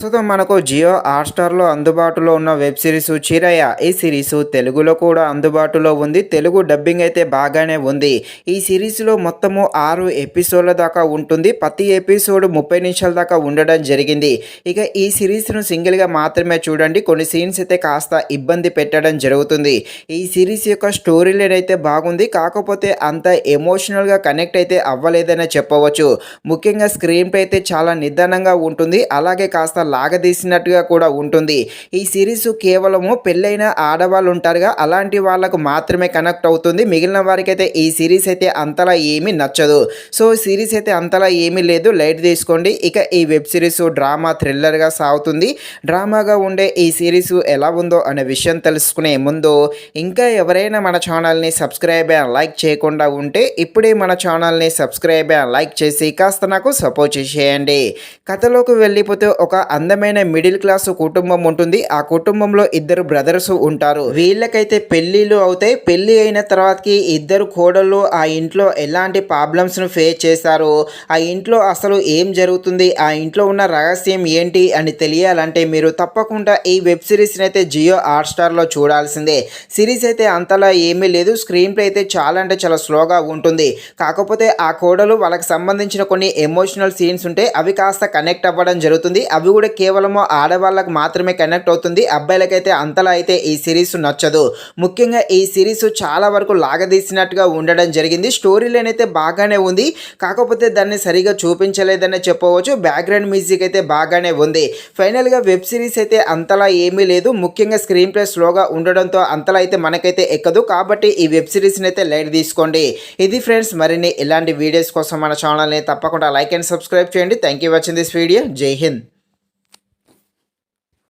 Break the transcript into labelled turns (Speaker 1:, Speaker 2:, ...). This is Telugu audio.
Speaker 1: ప్రస్తుతం మనకు జియో హాట్‌స్టార్‌లో అందుబాటులో ఉన్న వెబ్ సిరీస్ 'చిరయ'. ఈ సిరీస్ తెలుగులో కూడా అందుబాటులో ఉంది. తెలుగు డబ్బింగ్ అయితే బాగానే ఉంది. ఈ సిరీస్‌లో మొత్తము 6 ఎపిసోడ్ల దాకా ఉంటుంది. ప్రతి ఎపిసోడ్ 30 నిమిషాల దాకా ఉండడం జరిగింది. ఇక ఈ సిరీస్‌ను సింగిల్‌గా మాత్రమే చూడండి. కొన్ని సీన్స్ అయితే కాస్త ఇబ్బంది పెట్టడం జరుగుతుంది. ఈ సిరీస్ యొక్క స్టోరీ లైన్ అయితే బాగుంది. కాకపోతే అంత ఎమోషనల్‌గా కనెక్ట్ అయితే అవ్వలేదనే చెప్పవచ్చు. ముఖ్యంగా స్క్రీన్ ప్లే అయితే చాలా నిదానంగా ఉంటుంది. అలాగే కాస్త లాగదీసినట్టుగా కూడా ఉంటుంది. ఈ సిరీస్ కేవలము పెళ్ళైన ఆడవాళ్ళు ఉంటారుగా, అలాంటి వాళ్ళకు మాత్రమే కనెక్ట్ అవుతుంది. మిగిలిన వారికైతే ఈ సిరీస్ అయితే అంతలా ఏమీ నచ్చదు. సో సిరీస్ అయితే అంతలా ఏమీ లేదు, లైట్ తీసుకోండి. ఇక ఈ వెబ్ సిరీస్ డ్రామా థ్రిల్లర్గా సాగుతుంది. డ్రామాగా ఉండే ఈ సిరీస్ ఎలా ఉందో అనే విషయం తెలుసుకునే ముందు ఇంకా ఎవరైనా మన ఛానల్ని సబ్స్క్రైబ్ అండ్ లైక్ చేయకుండా ఉంటే ఇప్పుడే మన ఛానల్ని సబ్స్క్రైబ్ అండ్ లైక్ చేసి కాస్త నాకు సపోర్ట్ చేసేయండి. కథలోకి వెళ్ళిపోతే ఒక అందమైన మిడిల్ క్లాస్ కుటుంబం ఉంటుంది. ఆ కుటుంబంలో ఇద్దరు బ్రదర్స్ ఉంటారు. వీళ్ళకైతే పెళ్ళిళ్ళు అవుతాయి. పెళ్ళి అయిన తర్వాతకి ఇద్దరు కోడళ్ళు ఆ ఇంట్లో ఎలాంటి ప్రాబ్లమ్స్ను ఫేస్ చేశారు, ఆ ఇంట్లో అసలు ఏం జరుగుతుంది, ఆ ఇంట్లో ఉన్న రహస్యం ఏంటి అని తెలియాలంటే మీరు తప్పకుండా ఈ వెబ్ సిరీస్ని అయితే జియో హాట్‌స్టార్‌లో చూడాల్సిందే. సిరీస్ అయితే అంతలా ఏమీ లేదు. స్క్రీన్ ప్లే అయితే చాలా అంటే చాలా స్లోగా ఉంటుంది. కాకపోతే ఆ కోడలు వాళ్ళకి సంబంధించిన కొన్ని ఎమోషనల్ సీన్స్ ఉంటే అవి కాస్త కనెక్ట్ అవ్వడం జరుగుతుంది. అవి కూడా కేవలము ఆడవాళ్ళకు మాత్రమే కనెక్ట్ అవుతుంది. అబ్బాయిలకైతే అంతలా అయితే ఈ సిరీస్ నచ్చదు. ముఖ్యంగా ఈ సిరీస్ చాలా వరకు లాగదీసినట్టుగా ఉండడం జరిగింది. స్టోరీ లైన్ అయితే బాగానే ఉంది. కాకపోతే దాన్ని సరిగా చూపించలేదనే చెప్పవచ్చు. బ్యాక్గ్రౌండ్ మ్యూజిక్ అయితే బాగానే ఉంది. ఫైనల్గా వెబ్ సిరీస్ అయితే అంతలా ఏమీ లేదు. ముఖ్యంగా స్క్రీన్ ప్లే స్లోగా ఉండడంతో అంతలా అయితే మనకైతే ఎక్కదు. కాబట్టి ఈ వెబ్ సిరీస్ని అయితే లైట్ తీసుకోండి. ఇది ఫ్రెండ్స్, మరిన్ని ఇలాంటి వీడియోస్ కోసం మన ఛానల్ని తప్పకుండా లైక్ అండ్ సబ్స్క్రైబ్ చేయండి. Thank you watching this video. జై హింద్.